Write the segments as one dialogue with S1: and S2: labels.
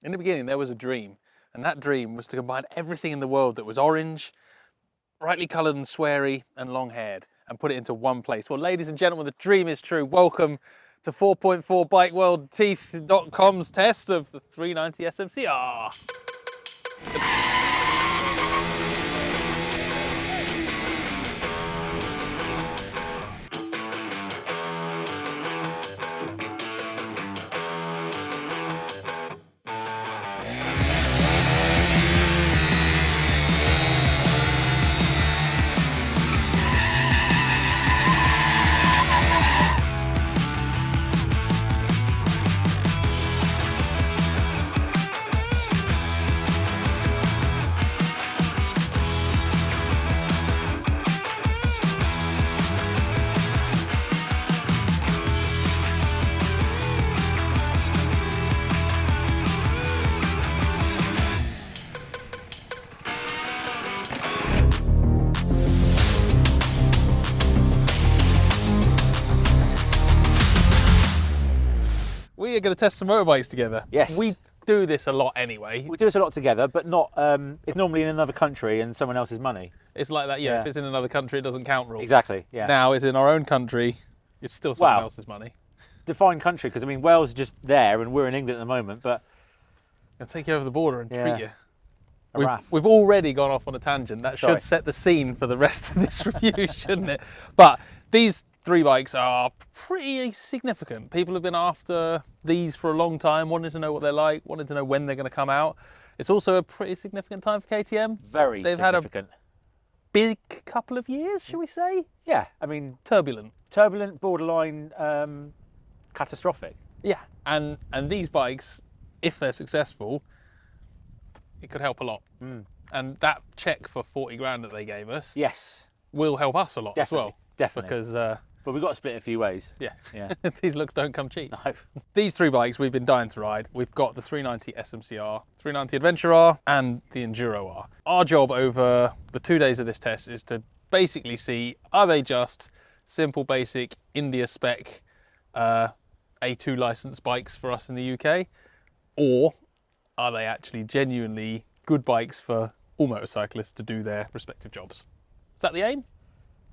S1: In the beginning, there was a dream, and that dream was to combine everything in the world that was orange, brightly coloured and sweary, and long-haired, and put it into one place. Well, ladies and gentlemen, the dream is true. Welcome to 4.4 Bike World Teeth.com's test of the 390 SMCR. We are going to test some motorbikes together.
S2: Yes.
S1: We do this a lot anyway.
S2: We do this a lot together, but not. It's normally in another country and someone else's money.
S1: It's like that, yeah. If it's in another country, it doesn't count rule.
S2: Exactly, yeah.
S1: Now it's in our own country, it's still someone else's money.
S2: Define country, because I mean, Wales is just there and we're in England at the moment, but...
S1: I'll take you over the border and treat you.
S2: We've
S1: already gone off on a tangent. That should set the scene for the rest of this review, shouldn't it? But these three bikes are pretty significant. People have been after these for a long time, wanting to know what they're like, wanting to know when they're going to come out. It's also a pretty significant time for KTM.
S2: Very significant. They've had a
S1: big couple of years, shall we say?
S2: Yeah, I mean...
S1: Turbulent,
S2: borderline, catastrophic.
S1: Yeah, and these bikes, if they're successful, it could help a lot. And that check for 40 grand that they gave us, will help us a lot as well.
S2: Definitely.
S1: Because
S2: but we've got to split it a few ways.
S1: Yeah. These looks don't come cheap.
S2: No.
S1: These three bikes we've been dying to ride. We've got the 390 SMCR, 390 Adventure R, and the Enduro R. Our job over the 2 days of this test is to basically see, are they just simple, basic India spec A2 licensed bikes for us in the UK, or are they actually genuinely good bikes for all motorcyclists to do their respective jobs? Is that the aim?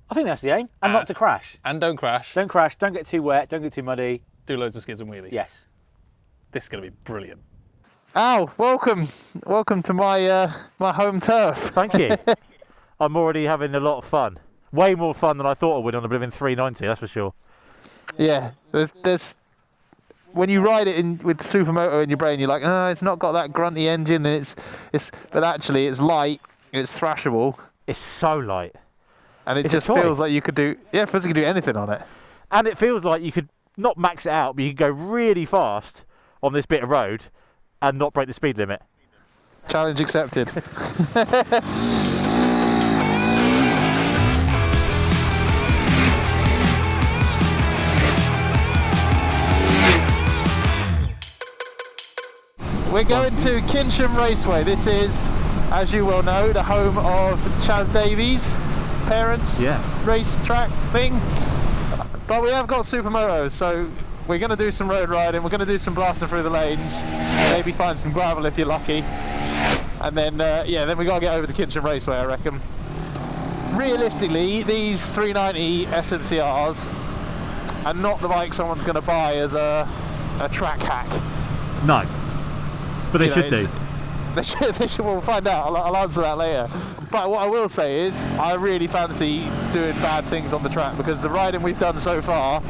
S2: I think that's the aim, and not to crash.
S1: And don't crash.
S2: Don't crash, don't get too wet, don't get too muddy.
S1: Do loads of skids and wheelies.
S2: Yes.
S1: This is going to be brilliant. Al, welcome. Welcome to my my home turf.
S2: Thank you. I'm already having a lot of fun. Way more fun than I thought I would on a living 390, that's for sure.
S1: Yeah, there's when you ride it with Supermoto in your brain, you're like, oh, it's not got that grunty engine, and but actually it's light, it's thrashable.
S2: It's so light.
S1: And it just feels like you could do, it feels like you could do anything on it.
S2: And it feels like you could not max it out, but you could go really fast on this bit of road and not break the speed limit.
S1: Challenge accepted. We're going to Kinsham Raceway. This is, as you well know, the home of Chaz Davies' parents' racetrack thing. But we have got Supermotos, so we're going to do some road riding, we're going to do some blasting through the lanes, maybe find some gravel if you're lucky. And then, then we got to get over to Kinsham Raceway, I reckon. Realistically, these 390 SMCRs are not the bike someone's going to buy as a track hack.
S2: No. But they should do.
S1: They should, we'll find out, I'll answer that later. But what I will say is, I really fancy doing bad things on the track, because the riding we've done so far,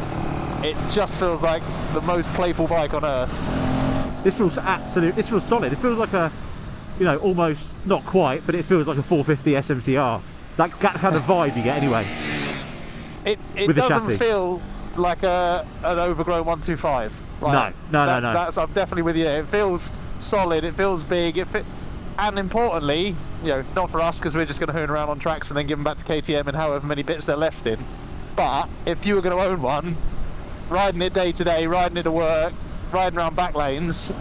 S1: it just feels like the most playful bike on earth.
S2: This feels solid. It feels like a, almost, not quite, but it feels like a 450 SMCR. That kind of vibe you get anyway.
S1: It doesn't feel like an overgrown 125. Like,
S2: no.
S1: I'm definitely with you. It feels solid, it feels big, and importantly, not for us because we're just going to hoon around on tracks and then give them back to KTM and however many bits they're left in. But if you were going to own one, riding it day to day, riding it to work, riding around back lanes,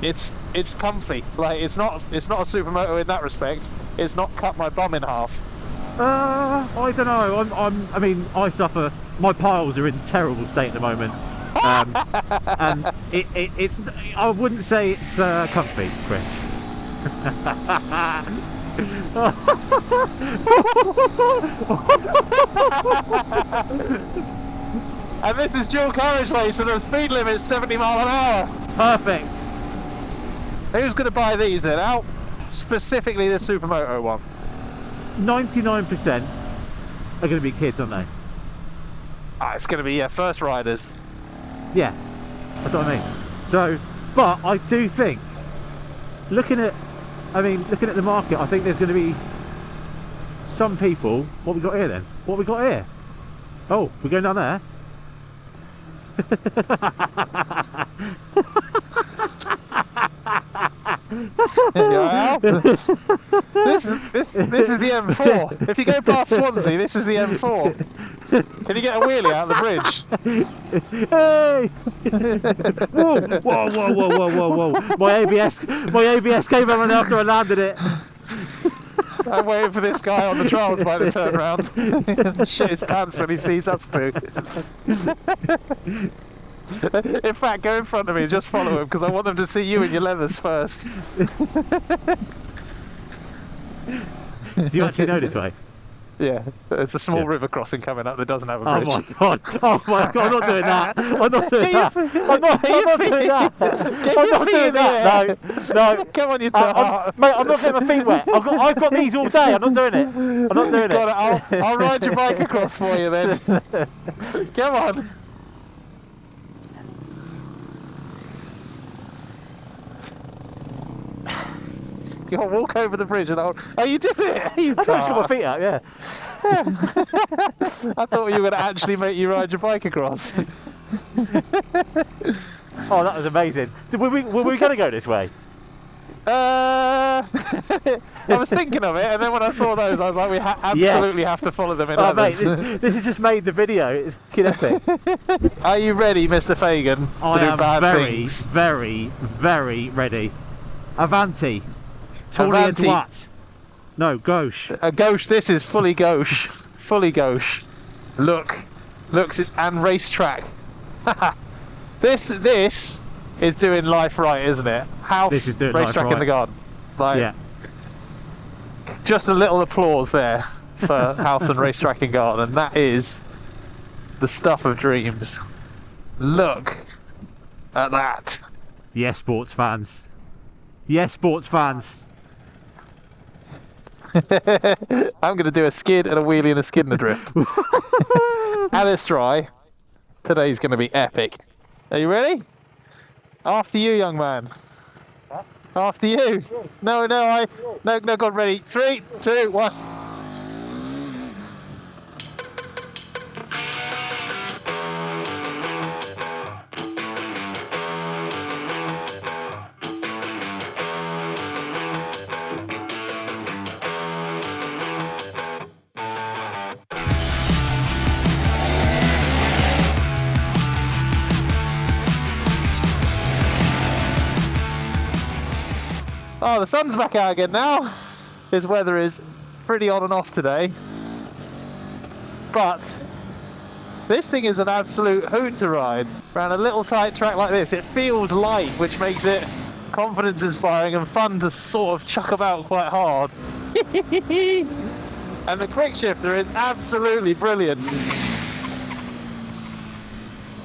S1: it's comfy. Like it's not a Supermoto in that respect. It's not cut my bum in half.
S2: I don't know. I mean, I suffer. My piles are in terrible state at the moment. And it's, I wouldn't say it's comfy, Chris.
S1: And this is dual carriageway, so the speed limit's 70 mile an hour.
S2: Perfect.
S1: Who's going to buy these then? Out specifically the Supermoto one.
S2: 99% are going to be kids, aren't they?
S1: Ah, it's going to be first riders.
S2: Yeah, that's what I mean. So, but I do think, looking at the market, I think there's going to be some people. What we got here then? What we got here? Oh, we're going down there.
S1: This is the M4. If you go past Swansea, this is the M4. Can you get a wheelie out of the bridge?
S2: Hey! Whoa! Whoa! Whoa! Whoa! Whoa! Whoa! Whoa! My ABS came on after I landed it.
S1: I'm waiting for this guy on the trials bike to turn around and shit his pants when he sees us two. In fact, go in front of me and just follow him, because I want them to see you in your leathers first.
S2: Do you actually know this way?
S1: Yeah, it's a small river crossing coming up that doesn't have a bridge.
S2: Oh my god! Oh my god! I'm not doing that! I'm not doing that! I'm not doing that! I'm not doing that! No!
S1: Come on, you tart.
S2: Mate, I'm not getting my feet wet. I've got these all day. I'm not doing it. I'm not doing it.
S1: I'll ride your bike across for you then. Come on. Go on, walk over the bridge and I'll... Oh, you did it! You
S2: I got my feet out, yeah.
S1: I thought you were going to actually make you ride your bike across.
S2: Oh, that was amazing. Were we going to go this way?
S1: I was thinking of it, and then when I saw those, I was like, we absolutely have to follow them in others.
S2: Mate, this has just made the video. It's epic.
S1: Are you ready, Mr. Fagan, to do bad things?
S2: Very, very ready. Avanti. Tournier droite. No, gauche.
S1: Gauche, this is fully gauche. Fully gauche. Look, and Racetrack. This is doing life right, isn't it? House, Racetrack right in the garden. Like, yeah. Just a little applause there for House and Racetrack in garden. That is the stuff of dreams. Look at that.
S2: Yes, sports fans. Yes, sports fans.
S1: I'm going to do a skid and a wheelie and a skid and a drift. And it's dry. Today's going to be epic. Are you ready? After you, young man. Huh? After you. No, God, ready. 3, 2, 1. Oh, the sun's back out again now. His weather is pretty on and off today. But this thing is an absolute hoot to ride. Around a little tight track like this, it feels light, which makes it confidence inspiring and fun to sort of chuck about quite hard. And the quick shifter is absolutely brilliant.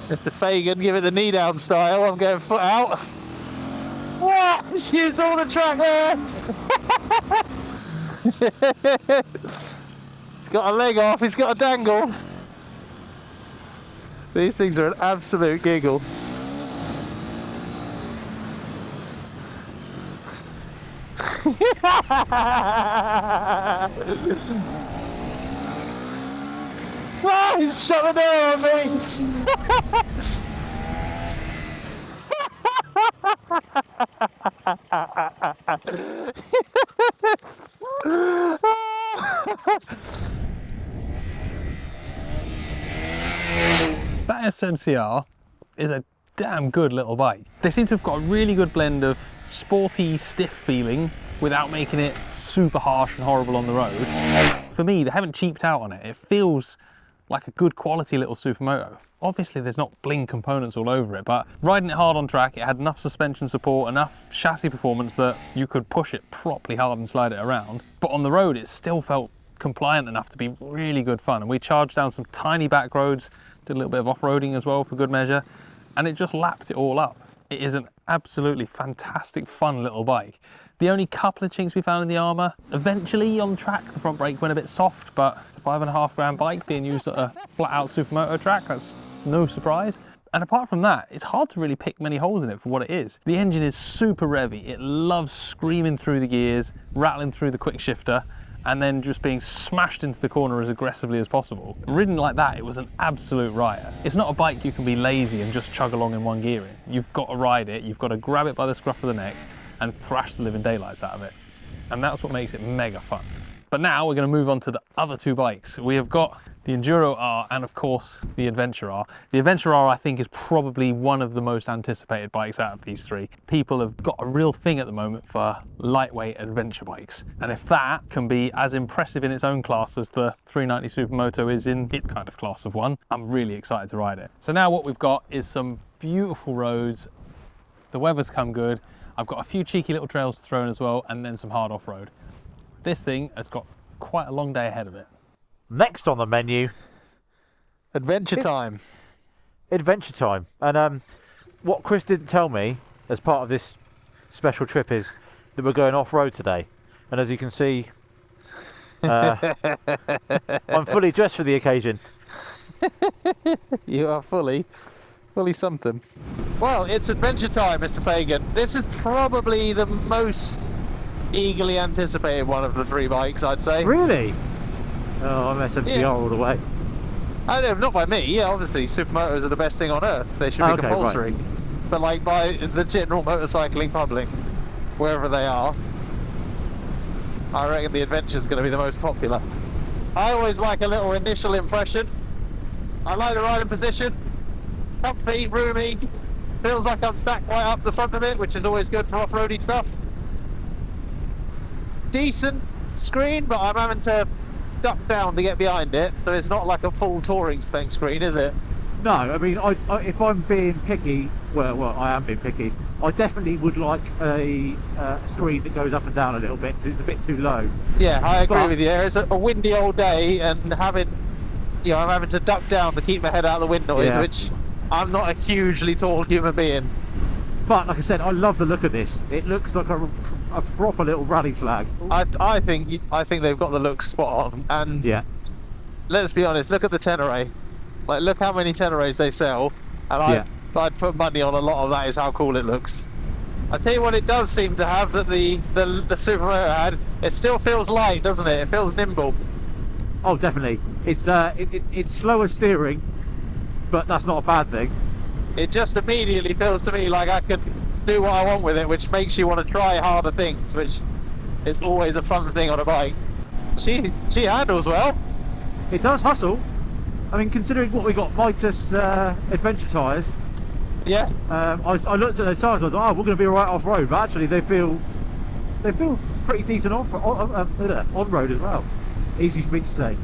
S1: Mr. Fagan, give it the knee down style. I'm going foot out. What? He's used all the track there. He's got a leg off, he's got a dangle. These things are an absolute giggle. Oh, he's shut the door on me.
S3: That SMCR is a damn good little bike. They seem to have got a really good blend of sporty, stiff feeling without making it super harsh and horrible on the road. For me, they haven't cheaped out on it. It feels like a good quality little Supermoto. Obviously there's not bling components all over it, but riding it hard on track, it had enough suspension support, enough chassis performance that you could push it properly hard and slide it around. But on the road it still felt compliant enough to be really good fun. And we charged down some tiny back roads, did a little bit of off-roading as well for good measure, and it just lapped it all up. It is an absolutely fantastic, fun little bike. The only couple of chinks we found in the armour, eventually on track the front brake went a bit soft, but it's a 5.5 grand bike being used at a flat out Supermoto track, that's no surprise. And apart from that, it's hard to really pick many holes in it for what it is. The engine is super revvy, it loves screaming through the gears, rattling through the quick shifter, and then just being smashed into the corner as aggressively as possible. Ridden like that, it was an absolute riot. It's not a bike you can be lazy and just chug along in one gearing. You've got to ride it, you've got to grab it by the scruff of the neck and thrash the living daylights out of it. And that's what makes it mega fun. But now we're going to move on to the other two bikes. We have got the Enduro R and of course the Adventure R. The Adventure R I think is probably one of the most anticipated bikes out of these three. People have got a real thing at the moment for lightweight adventure bikes. And if that can be as impressive in its own class as the 390 Supermoto is in its kind of class of one, I'm really excited to ride it. So now what we've got is some beautiful roads. The weather's come good. I've got a few cheeky little trails to throw in as well, and then some hard off-road. This thing has got quite a long day ahead of it.
S2: Next on the menu,
S1: Adventure time.
S2: Adventure time. And what Chris didn't tell me as part of this special trip is that we're going off-road today. And as you can see, I'm fully dressed for the occasion.
S1: You are fully something. Well, it's adventure time, Mr. Fagan. This is probably the most eagerly anticipated one of the three bikes, I'd say.
S2: Really? Oh, I'm SMCR all the way.
S1: I know, not by me. Yeah, obviously, Supermotos are the best thing on earth. They should be compulsory. Right. But like by the general motorcycling public, wherever they are, I reckon the Adventure's going to be the most popular. I always like a little initial impression. I like the riding position. Comfy, roomy, feels like I'm sat quite up the front of it, which is always good for off-roady stuff. Decent screen, but I'm having to duck down to get behind it, so it's not like a full touring spec screen, is it?
S2: No, I mean, if I'm being picky, well, I am being picky, I definitely would like a screen that goes up and down a little bit, because it's a bit too low.
S1: Yeah, I agree with you. It's a windy old day, and I'm having to duck down to keep my head out of the wind noise, which I'm not a hugely tall human being.
S2: But like I said, I love the look of this. It looks like a proper little rally slag.
S1: I think they've got the look spot on. And let's be honest, look at the Tenere. Like, look how many Teneres they sell, and I'd put money on a lot of that is how cool it looks. I tell you what, it does seem to have that the Supermoto had. It still feels light, doesn't it? It feels nimble.
S2: Oh, definitely. It's it's slower steering, but that's not a bad thing.
S1: It just immediately feels to me like I could do what I want with it, which makes you want to try harder things, which is always a fun thing on a bike. She handles well.
S2: It does hustle. I mean, considering what we got, Mitas adventure tyres.
S1: Yeah.
S2: I looked at those tyres. I was like, oh, we're going to be alright off road, but actually they feel pretty decent on road as well. Easy for me to say.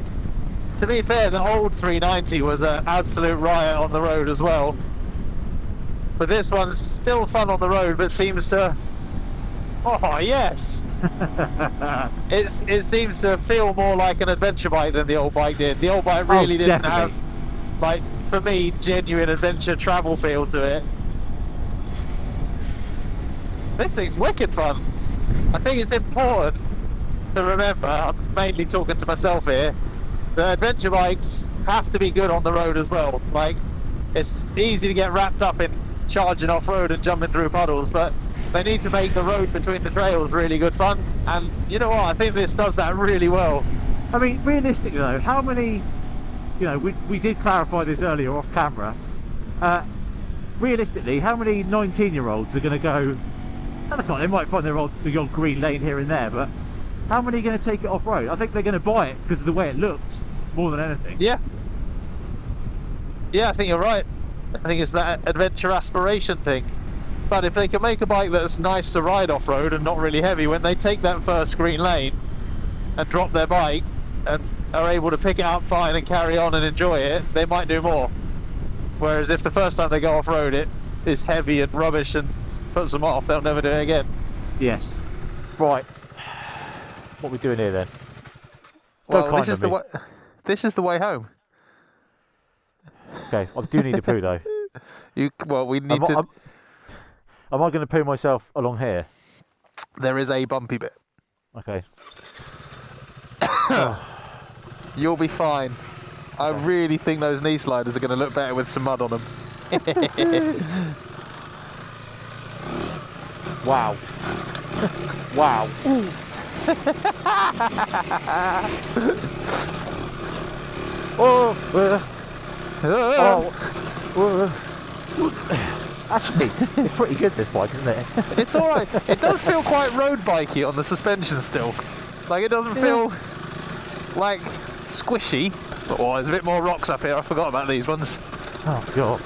S1: To be fair, the old 390 was an absolute riot on the road as well. But this one's still fun on the road, but seems to... Oh, yes! It seems to feel more like an adventure bike than the old bike did. The old bike really didn't have, like, for me, genuine adventure travel feel to it. This thing's wicked fun. I think it's important to remember, I'm mainly talking to myself here, that adventure bikes have to be good on the road as well. Like, it's easy to get wrapped up in charging off-road and jumping through puddles, but they need to make the road between the trails really good fun, and you know what, I think this does that really well.
S2: I mean, realistically though, how many, we did clarify this earlier off camera, realistically, how many 19-year-olds are going to go, they might find the odd green lane here and there, but how many are going to take it off-road? I think they're going to buy it because of the way it looks, more than anything.
S1: Yeah, I think you're right. I think it's that adventure aspiration thing. But if they can make a bike that's nice to ride off-road and not really heavy, when they take that first green lane and drop their bike and are able to pick it up fine and carry on and enjoy it, they might do more. Whereas if the first time they go off-road it is heavy and rubbish and puts them off, they'll never do it again.
S2: Yes. Right. What are we doing here then?
S1: Well, this is the way home.
S2: Okay, I do need a poo though.
S1: We need to...
S2: Am I going to poo myself along here?
S1: There is a bumpy bit.
S2: Okay.
S1: You'll be fine. I really think those knee sliders are going to look better with some mud on them.
S2: Wow. Wow. Actually, it's pretty good, this bike, isn't it?
S1: It's alright. It does feel quite road bikey on the suspension still. Like, it doesn't feel like squishy. Oh, there's a bit more rocks up here. I forgot about these ones.
S2: Oh god.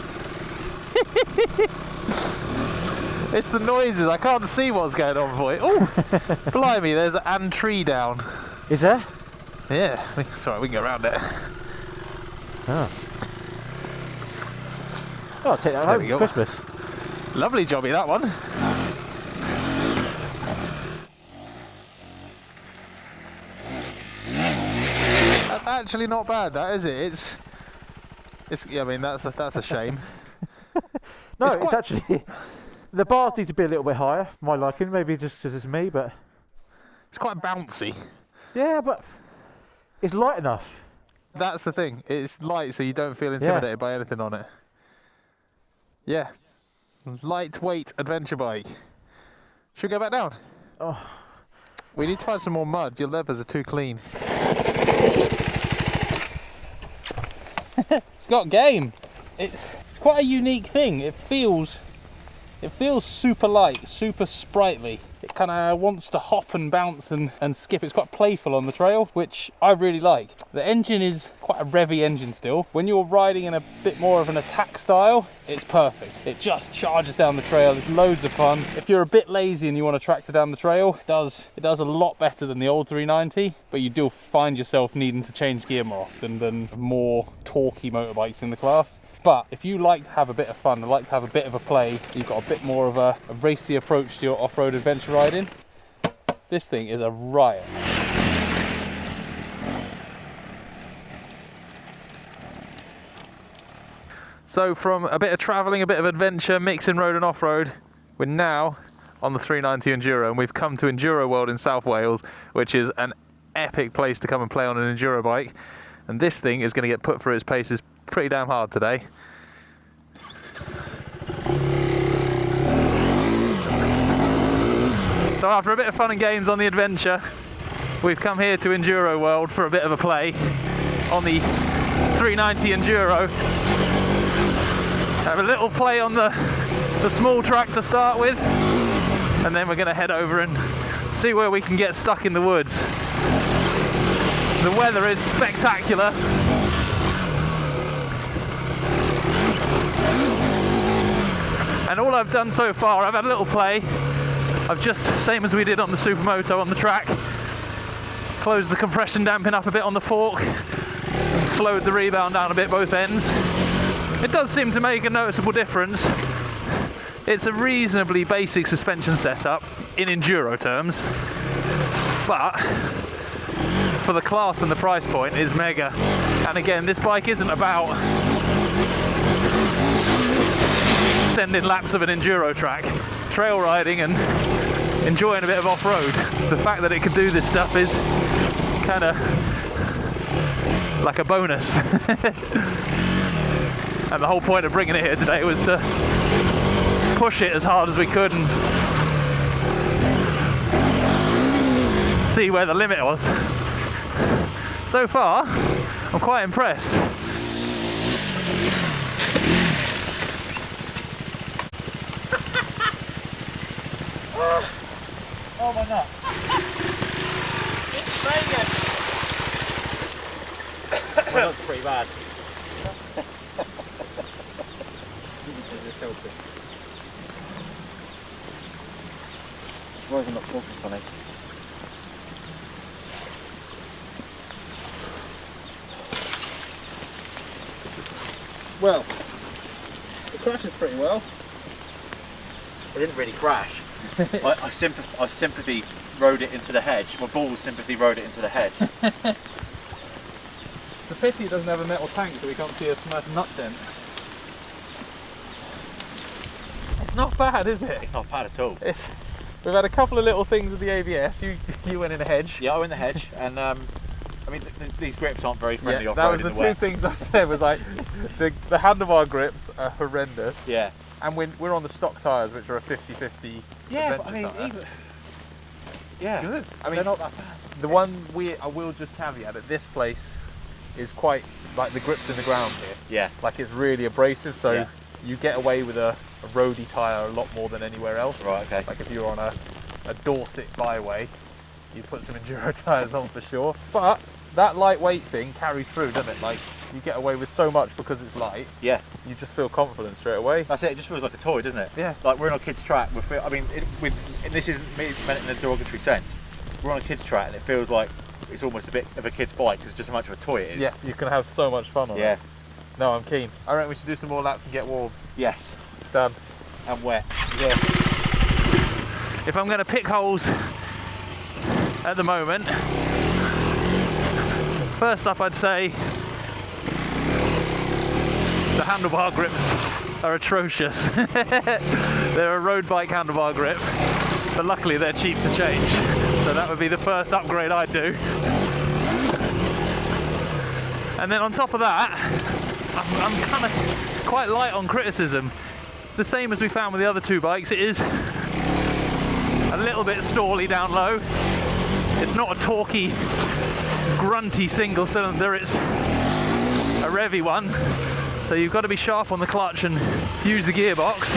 S1: It's the noises. I can't see what's going on for it. Oh, blimey, there's an tree down.
S2: Is there?
S1: Yeah, it's alright, we can go around it.
S2: Oh. Oh, I'll take that home for Christmas.
S1: Lovely jobby, that one. That's actually not bad, that, is it? It's. I mean, that's a shame.
S2: No, it's actually the bars need to be a little bit higher. My liking, maybe just because it's me, but
S1: it's quite bouncy.
S2: Yeah, but it's light enough.
S1: That's the thing. It's light, so you don't feel intimidated by anything on it. Yeah, lightweight adventure bike. Should we go back down?
S2: Oh,
S1: we need to find some more mud. Your levers are too clean. It's got game. It's quite a unique thing. It feels super light, super sprightly. It kind of wants to hop and bounce and skip. It's quite playful on the trail, which I really like. The engine is quite a revvy engine still. When you're riding in a bit more of an attack style, it's perfect. It just charges down the trail. It's loads of fun. If you're a bit lazy and you want to tractor down the trail, it does a lot better than the old 390, but you do find yourself needing to change gear more often than more torquey motorbikes in the class. But if you like to have a bit of fun, like to have a bit of a play, you've got a bit more of a racy approach to your off-road adventure riding, this thing is a riot. So from a bit of travelling, a bit of adventure, mixing road and off-road, we're now on the 390 Enduro, and we've come to Enduro World in South Wales, which is an epic place to come and play on an Enduro bike. And this thing is going to get put through its paces pretty damn hard today. So after a bit of fun and games on the adventure, we've come here to Enduro World for a bit of a play on the 390 Enduro. Have a little play on the small track to start with, and then we're going to head over and see where we can get stuck in the woods. The weather is spectacular. And all I've done so far, I've had a little play. I've just, same as we did on the Supermoto on the track, closed the compression damping up a bit on the fork, and slowed the rebound down a bit both ends. It does seem to make a noticeable difference. It's a reasonably basic suspension setup in enduro terms, but for the class and the price point is mega. And again, this bike isn't about sending laps of an enduro track. Trail riding and enjoying a bit of off-road. The fact that it can do this stuff is kind of like a bonus. And the whole point of bringing it here today was to push it as hard as we could and see where the limit was. So far, I'm quite impressed.
S2: oh my nut.
S1: It's Vegas.
S2: Well, that's pretty bad. Why is it not talking funny?
S1: Well, it crashes pretty well.
S2: It didn't really crash. I sympathy rode it into the hedge. My balls sympathy rode it into the hedge.
S1: The pity it doesn't have a metal tank so we can't see a nice nut dent. It's not bad, is it?
S2: It's not bad at all.
S1: We've had a couple of little things with the ABS. You went in a hedge.
S2: Yeah, I went in the hedge, and I mean these grips aren't very friendly off-road.
S1: That was the two things I said. Was like the handlebar grips are horrendous.
S2: Yeah.
S1: And we're on the stock tyres, which are a 50/50.
S2: Yeah, but I mean even. Yeah.
S1: It's good. I mean,
S2: they're not that bad.
S1: The one I will just caveat that this place is quite like the grips in the ground here.
S2: Yeah.
S1: Like it's really abrasive, so
S2: Yeah.
S1: you get away with a roadie tyre a lot more than anywhere else.
S2: Right. Okay.
S1: Like if you're on a Dorset byway, you put some enduro tyres on for sure. But that lightweight thing carries through, doesn't it? Like you get away with so much because it's light.
S2: Yeah.
S1: You just feel confident straight away.
S2: That's it. It just feels like a toy, doesn't it?
S1: Yeah.
S2: Like we're on a kids' track. I mean, and this isn't meant in a derogatory sense. We're on a kids' track, and it feels like it's almost a bit of a kid's bike because it's just how much of a toy it is.
S1: Yeah. You can have so much fun on it.
S2: Yeah.
S1: No, I'm keen. I reckon we should do some more laps and get warm.
S2: Yes.
S1: Done.
S2: And wet.
S1: Yeah.
S3: If I'm going to pick holes at the moment, first up I'd say the handlebar grips are atrocious. They're a road bike handlebar grip, but luckily they're cheap to change. So that would be the first upgrade I'd do. And then on top of that, I'm kind of quite light on criticism. The same as we found with the other two bikes, it is a little bit stally down low. It's not a torquey, grunty single cylinder, it's a revvy one. So you've got to be sharp on the clutch and use the gearbox.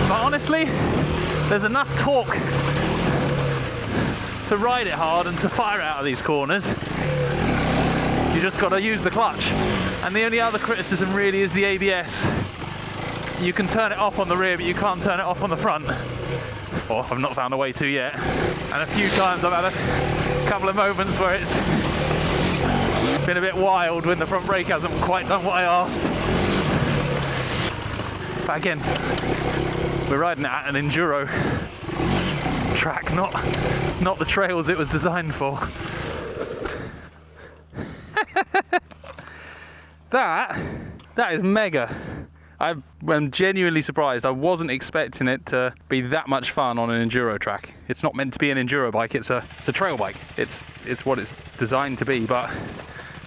S3: But honestly, there's enough torque to ride it hard and to fire out of these corners. You just got to use the clutch. And the only other criticism really is the ABS. You can turn it off on the rear, but you can't turn it off on the front. Or I've not found a way to yet. And a few times I've had a couple of moments where it's been a bit wild when the front brake hasn't quite done what I asked. But again, we're riding it at an enduro track, not the trails it was designed for. That is mega. I'm genuinely surprised. I wasn't expecting it to be that much fun on an enduro track. It's not meant to be an enduro bike, it's a trail bike. It's what it's designed to be, but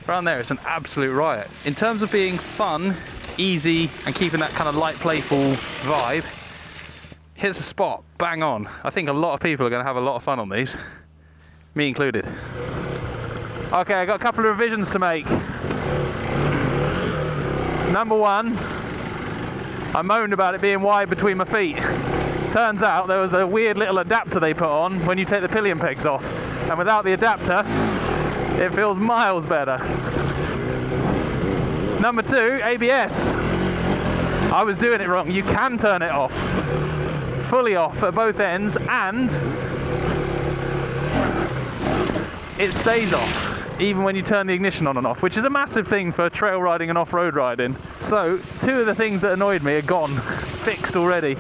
S3: around there it's an absolute riot. In terms of being fun, easy, and keeping that kind of light, playful vibe, hits the spot, bang on. I think a lot of people are going to have a lot of fun on these, me included. Okay, I got a couple of revisions to make. Number one, I moaned about it being wide between my feet. Turns out there was a weird little adapter they put on when you take the pillion pegs off, and without the adapter it feels miles better. Number two, ABS. I was doing it wrong. You can turn it off, fully off at both ends, and it stays off even when you turn the ignition on and off, which is a massive thing for trail riding and off-road riding. So two of the things that annoyed me are gone, fixed already,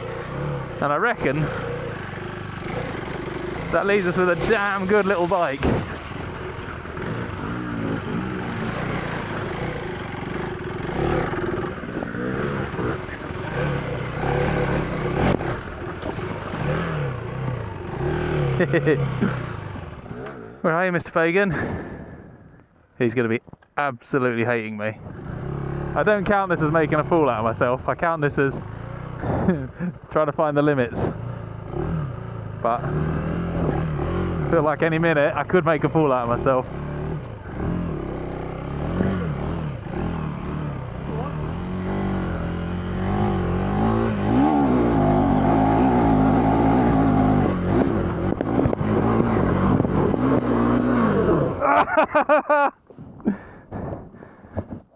S3: and I reckon that leaves us with a damn good little bike. Where are you, Mr. Fagan? He's going to be absolutely hating me. I don't count this as making a fool out of myself. I count this as trying to find the limits. But I feel like any minute I could make a fool out of myself.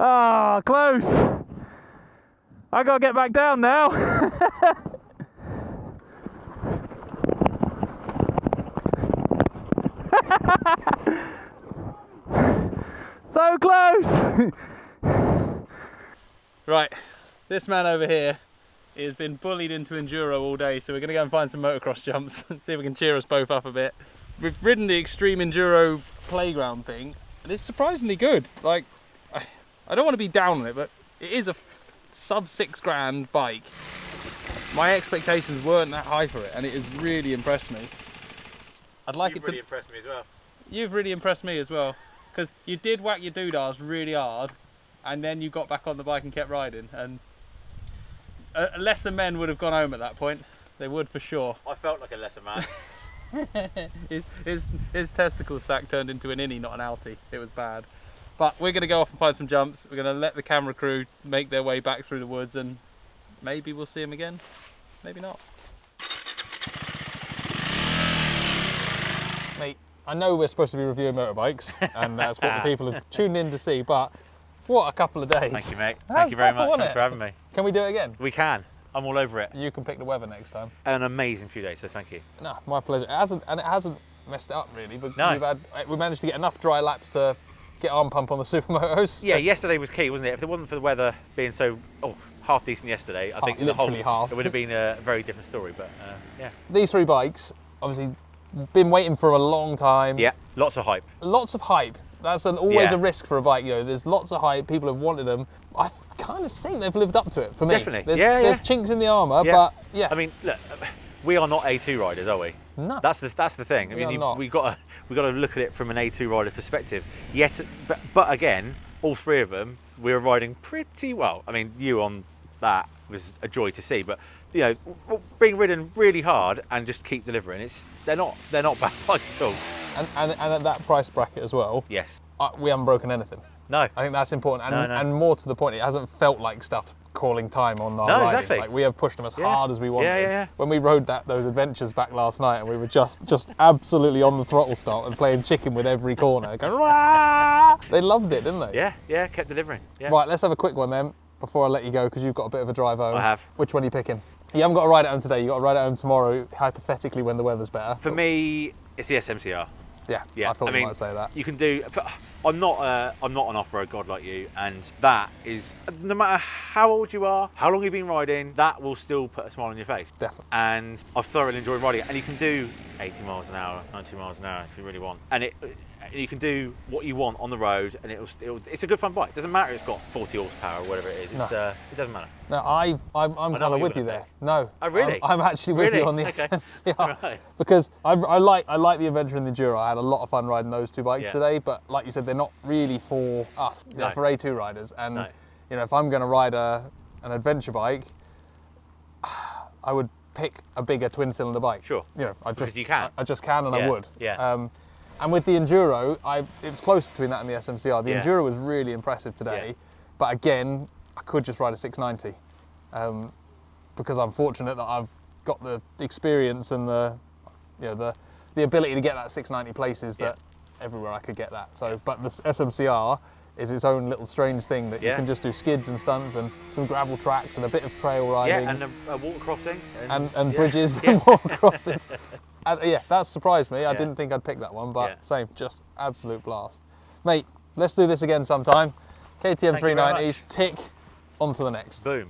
S3: Ah, close. I gotta get back down now. So close. Right, this man over here has been bullied into enduro all day, so we're going to go and find some motocross jumps and see if we can cheer us both up a bit. We've ridden the extreme enduro playground thing, and it's surprisingly good. Like, I don't want to be down on it, but it is a sub £6,000 bike. My expectations weren't that high for it, and it has really impressed me. I'd like
S2: You've
S3: it to.
S2: really impressed me as well.
S3: You've really impressed me as well, because you did whack your doodahs really hard, and then you got back on the bike and kept riding. And lesser men would have gone home at that point. They would for sure.
S2: I felt like a lesser man.
S3: his testicle sack turned into an innie, not an outie. It was bad. But we're going to go off and find some jumps. We're going to let the camera crew make their way back through the woods, and maybe we'll see them again. Maybe not. Mate, I know we're supposed to be reviewing motorbikes, and that's what the people have tuned in to see, but what a couple of days.
S2: Thank you, mate. Thank you very much. Thanks for having me.
S3: Can we do it again?
S2: We can. I'm all over it.
S3: You can pick the weather next time.
S2: An amazing few days, so thank you.
S3: No, my pleasure. It hasn't messed it up really, but
S2: No.
S3: we managed to get enough dry laps to get arm pump on the Supermotos.
S2: Yeah, yesterday was key, wasn't it? If it wasn't for the weather being so half decent yesterday, I think the whole
S3: half.
S2: it would have been a very different story. But yeah.
S3: These three bikes, obviously, been waiting for a long time.
S2: Yeah, lots of hype.
S3: Lots of hype. That's always a risk for a bike. You know, there's lots of hype. People have wanted them. I kind of think they've lived up to it for me.
S2: Definitely.
S3: There's chinks in the armour, but yeah.
S2: I mean, look, we are not A2 riders, are we?
S3: No.
S2: That's the thing. I mean, we got to look at it from an A2 rider perspective. But again, all three of them, we were riding pretty well. I mean, you on that was a joy to see, but you know, being ridden really hard and just keep delivering. They're not bad bikes at all.
S3: And at that price bracket as well.
S2: Yes.
S3: We haven't broken anything.
S2: No.
S3: I think that's important, and,
S2: No.
S3: and more to the point, it hasn't felt like stuff calling time on our riding.
S2: Exactly.
S3: Like, we have pushed them as hard as we wanted.
S2: Yeah.
S3: When we rode those adventures back last night, and we were just absolutely on the throttle start and playing chicken with every corner, going, Rah! They loved it, didn't they?
S2: Yeah, kept delivering. Yeah.
S3: Right, let's have a quick one then before I let you go, because you've got a bit of a drive home.
S2: I have.
S3: Which one are you picking? You haven't got to ride it home today. You've got to ride it home tomorrow, hypothetically, when the weather's better.
S2: For me, it's the SMCR.
S3: Yeah, I thought you might say that.
S2: You can do. I'm not an off-road god like you, and that is, no matter how old you are, how long you've been riding, that will still put a smile on your face.
S3: Definitely.
S2: And I've thoroughly enjoyed riding it. And you can do 80 miles an hour, 90 miles an hour if you really want. And you can do what you want on the road, and it's a good fun bike. It doesn't matter if it's got 40 horsepower or whatever it is. It doesn't matter.
S3: No, I'm kind of with you there. No.
S2: Oh, really?
S3: I'm actually with you on the SMCR. Right. Because I like the Adventure and the Enduro. I had a lot of fun riding those two bikes today, but like you said, they're not really for us, they're for A2 riders. And you know, if I'm going to ride an adventure bike, I would pick a bigger twin-cylinder bike.
S2: Sure.
S3: You know, I just can, and I would.
S2: Yeah.
S3: And with the Enduro, it was close between that and the SMCR. The Enduro was really impressive today, but again, I could just ride a 690 because I'm fortunate that I've got the experience and the ability to get that 690 places that everywhere I could get that. So, but the SMCR is its own little strange thing that you can just do skids and stunts and some gravel tracks and a bit of trail riding.
S2: Yeah, and a water crossing.
S3: And bridges and water crosses. And that surprised me. I didn't think I'd pick that one, but same, just absolute blast. Mate, let's do this again sometime. KTM 390s, tick, on to the next.
S2: Boom.